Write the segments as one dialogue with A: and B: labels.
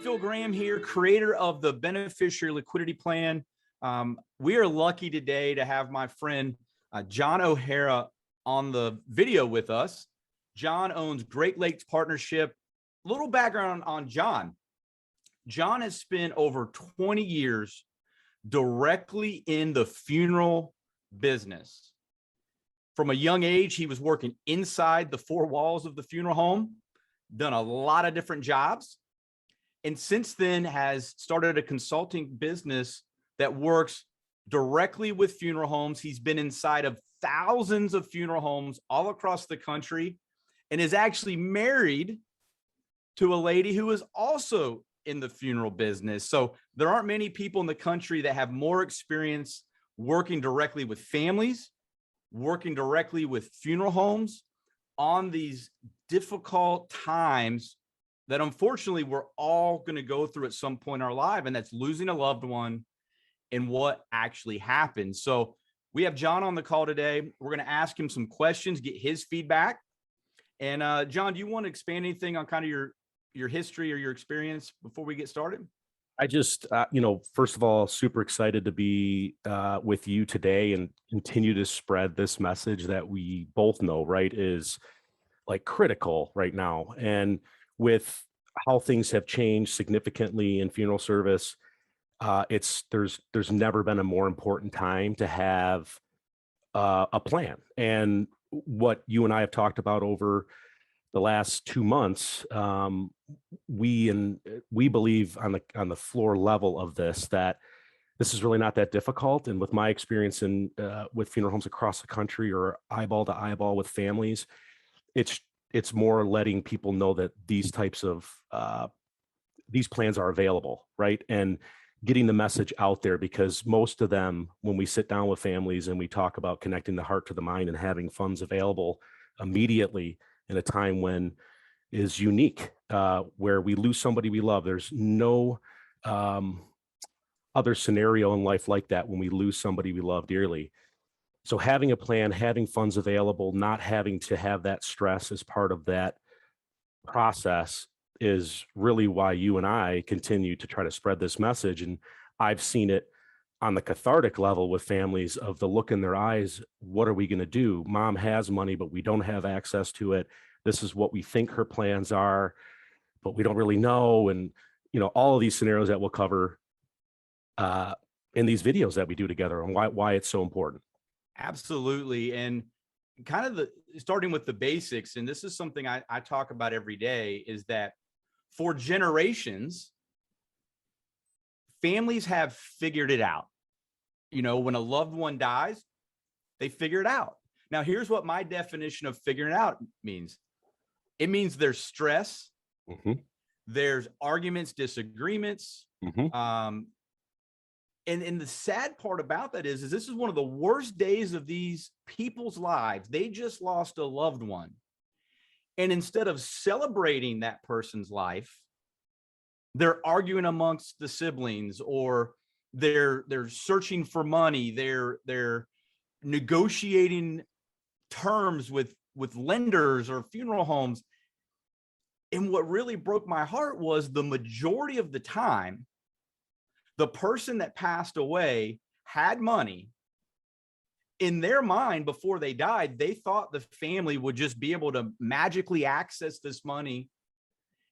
A: Phil Graham here, creator of the Beneficiary Liquidity Plan. We are lucky today to have my friend John O'Hara on the video with us. John owns Great Lakes Partnership. Little background on John. John has spent over 20 years directly in the funeral business. From a young age, he was working inside the four walls of the funeral home, done a lot of different jobs, and since then has started a consulting business that works directly with funeral homes. He's been inside of thousands of funeral homes all across the country and is actually married to a lady who is also in the funeral business. So there aren't many people in the country that have more experience working directly with families, working directly with funeral homes on these difficult times that unfortunately we're all going to go through at some point in our life, and that's losing a loved one and what actually happened. So we have John on the call today. We're going to ask him some questions, get his feedback. And John, do you want to expand anything on kind of your history or your experience before we get started?
B: I just, first of all, super excited to be with you today and continue to spread this message that we both know, right, is like critical right now. And with how things have changed significantly in funeral service, there's never been a more important time to have a plan. And what you and I have talked about over the last 2 months, we believe on the floor level of this that this is really not that difficult. And with my experience with funeral homes across the country or eyeball to eyeball with families, it's more letting people know that these types of these plans are available, right? And getting the message out there, because most of them, when we sit down with families and we talk about connecting the heart to the mind and having funds available immediately in a time when is unique, where we lose somebody we love. There's no other scenario in life like that when we lose somebody we love dearly. So having a plan, having funds available, not having to have that stress as part of that process is really why you and I continue to try to spread this message. And I've seen it on the cathartic level with families of the look in their eyes. What are we going to do? Mom has money, but we don't have access to it. This is what we think her plans are, but we don't really know. And, all of these scenarios that we'll cover in these videos that we do together and why it's so important.
A: Absolutely. And kind of starting with the basics, and this is something I talk about every day, is that for generations, families have figured it out. When a loved one dies, they figure it out. Now, here's what my definition of figuring it out means. It means there's stress, there's arguments, disagreements, And the sad part about that is this is one of the worst days of these people's lives. They just lost a loved one. And instead of celebrating that person's life, they're arguing amongst the siblings, or they're searching for money. They're negotiating terms with lenders or funeral homes. And what really broke my heart was the majority of the time, the person that passed away had money. In their mind, before they died, they thought the family would just be able to magically access this money.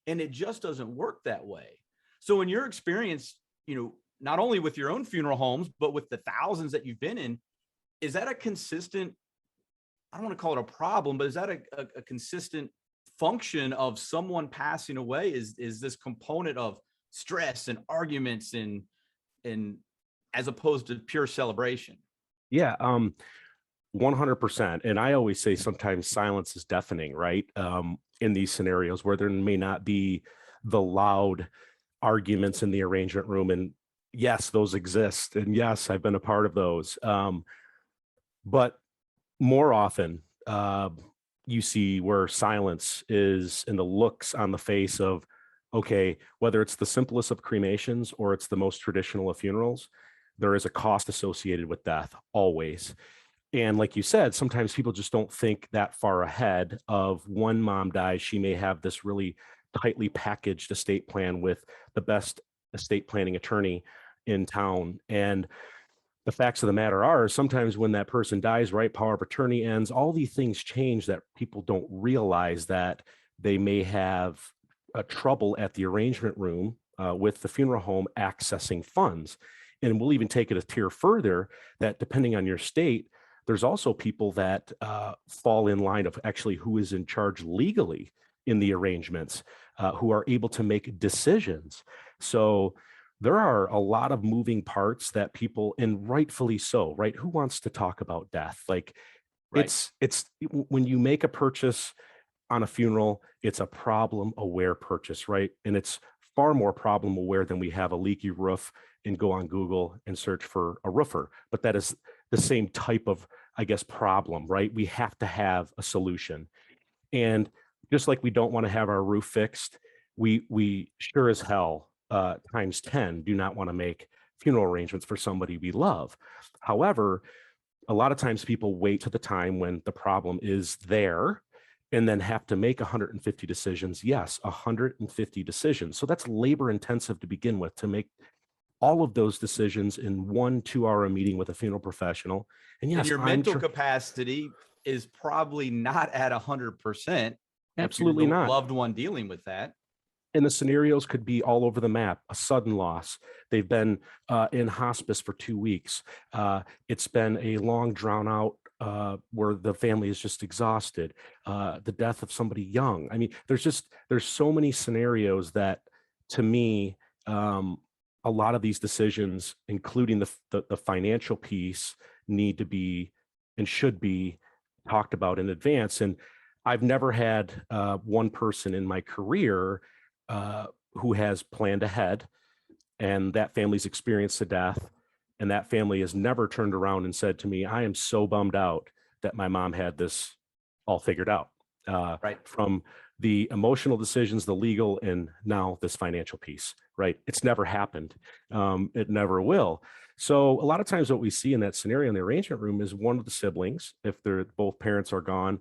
A: And it just doesn't work that way. So in your experience, not only with your own funeral homes, but with the thousands that you've been in, is that a consistent, I don't want to call it a problem, but is that a consistent function of someone passing away? Is this component of stress and arguments and as opposed to pure celebration?
B: Yeah, 100%. And I always say sometimes silence is deafening, right? In these scenarios where there may not be the loud arguments in the arrangement room. And yes, those exist. And yes, I've been a part of those. But more often, you see where silence is in the looks on the face of, okay, whether it's the simplest of cremations or it's the most traditional of funerals, there is a cost associated with death always. And like you said, sometimes people just don't think that far ahead of when mom dies, she may have this really tightly packaged estate plan with the best estate planning attorney in town. And the facts of the matter are sometimes when that person dies, right, power of attorney ends, all these things change that people don't realize that they may have trouble at the arrangement room with the funeral home accessing funds. And we'll even take it a tier further that depending on your state, there's also people that fall in line of actually who is in charge legally in the arrangements, who are able to make decisions. So there are a lot of moving parts that people, and rightfully so, right? Who wants to talk about death? Like
A: Right.
B: it's when you make a purchase on a funeral, it's a problem aware purchase, right? And it's far more problem aware than we have a leaky roof and go on Google and search for a roofer. But that is the same type of, I guess, problem, right? We have to have a solution. And just like we don't want to have our roof fixed, we sure as hell times 10 do not want to make funeral arrangements for somebody we love. However, a lot of times people wait to the time when the problem is there and then have to make 150 decisions. Yes, 150 decisions. So that's labor intensive to begin with, to make all of those decisions in 1 2 hour meeting with a funeral professional. And
A: And
B: yes,
A: your mental capacity is probably not at 100% if you're
B: absolutely
A: the
B: not.
A: loved one dealing with that.
B: And the scenarios could be all over the map. A sudden loss. They've been in hospice for 2 weeks. It's been a long drawn out where the family is just exhausted. The death of somebody young. I mean, there's so many scenarios that, to me, a lot of these decisions, including the financial piece, need to be and should be talked about in advance. And I've never had one person in my career who has planned ahead and that family's experienced a death, and that family has never turned around and said to me, I am so bummed out that my mom had this all figured out,
A: Right.
B: from the emotional decisions, the legal, and now this financial piece, right? It's never happened. It never will. So a lot of times what we see in that scenario in the arrangement room is one of the siblings, if they're both parents are gone,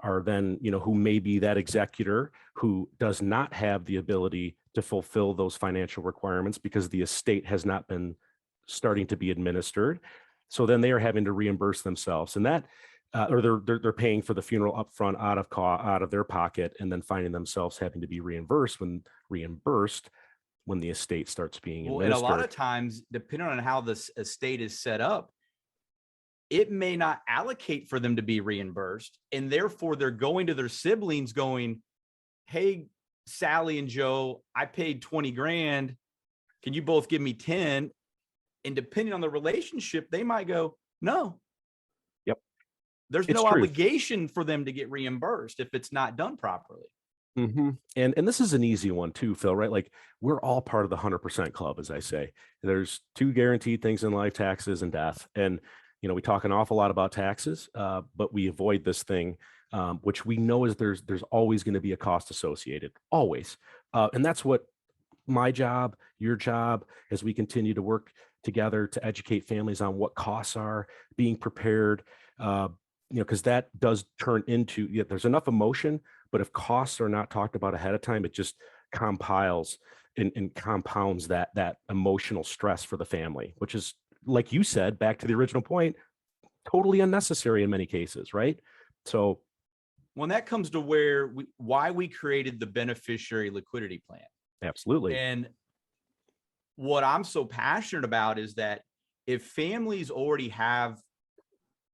B: are then, who may be that executor who does not have the ability to fulfill those financial requirements because the estate has not been starting to be administered. So then they are having to reimburse themselves, and that, or they're paying for the funeral upfront out of their pocket, and then finding themselves having to be reimbursed when the estate starts being
A: Well, and a lot
B: administered.
A: of times, depending on how this estate is set up, it may not allocate for them to be reimbursed. And therefore, they're going to their siblings going, hey, Sally and Joe, I paid 20 grand. Can you both give me 10? And depending on the relationship, they might go, no.
B: Yep.
A: There's
B: It's
A: no
B: true.
A: obligation for them to get reimbursed if it's not done properly.
B: Mm-hmm. And this is an easy one too, Phil, right? Like, we're all part of the 100% club, as I say. There's two guaranteed things in life: taxes and death. And we talk an awful lot about taxes, but we avoid this thing, which we know is there's always going to be a cost associated, always. And that's what my job, your job, as we continue to work together to educate families on what costs are, being prepared, because that does turn into, there's enough emotion, but if costs are not talked about ahead of time, it just compiles and compounds that emotional stress for the family, which is, like you said, back to the original point, totally unnecessary in many cases, right? So
A: when that comes to why we created the beneficiary liquidity plan.
B: absolutely.
A: And what I'm so passionate about is that if families already have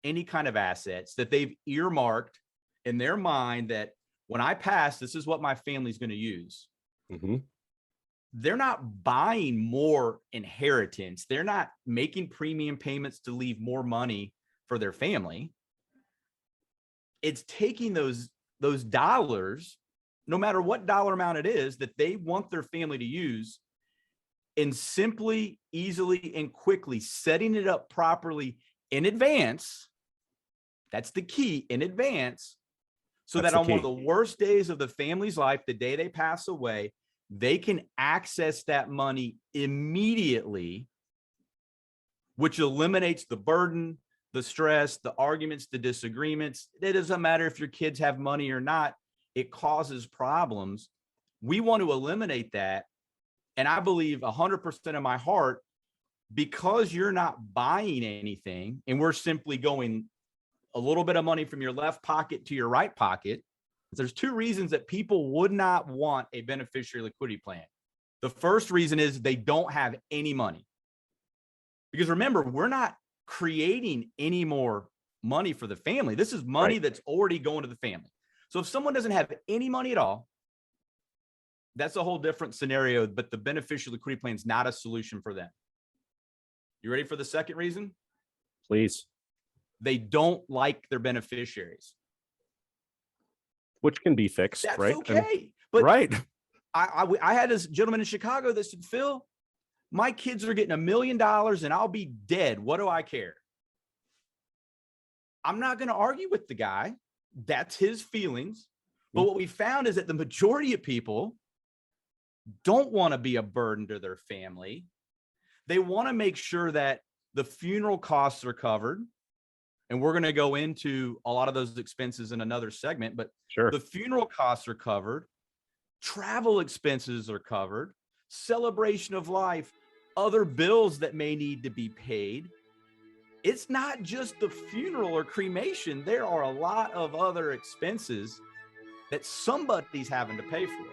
A: any kind of assets that they've earmarked in their mind that when I pass, this is what my family's going to use.
B: Mm-hmm.
A: They're not buying more inheritance. They're not making premium payments to leave more money for their family. It's taking those dollars, no matter what dollar amount it is, that they want their family to use, and simply, easily, and quickly setting it up properly in advance. That's the key, in advance, so that on one of the worst days of the family's life, the day they pass away, they can access that money immediately, which eliminates the burden, the stress, the arguments, the disagreements. It doesn't matter if your kids have money or not. It causes problems We want to eliminate that. And I believe 100% of my heart, because you're not buying anything and we're simply going a little bit of money from your left pocket to your right pocket, there's two reasons that people would not want a beneficiary liquidity plan. The first reason is they don't have any money. Because remember, we're not creating any more money for the family. This is money that's already going to the family. So if someone doesn't have any money at all, that's a whole different scenario, but the beneficiary liquidity plan is not a solution for them. You ready for the second reason?
B: Please.
A: They don't like their beneficiaries.
B: Which can be fixed,
A: That's
B: right?
A: okay. But
B: right.
A: I had this gentleman in Chicago that said, Phil, my kids are getting $1 million and I'll be dead. What do I care? I'm not going to argue with the guy. That's his feelings. But what we found is that the majority of people don't want to be a burden to their family. They want to make sure that the funeral costs are covered. And we're going to go into a lot of those expenses in another segment, but
B: Sure.
A: The funeral costs are covered. Travel expenses are covered. Celebration of life, other bills that may need to be paid. It's not just the funeral or cremation. There are a lot of other expenses that somebody's having to pay for.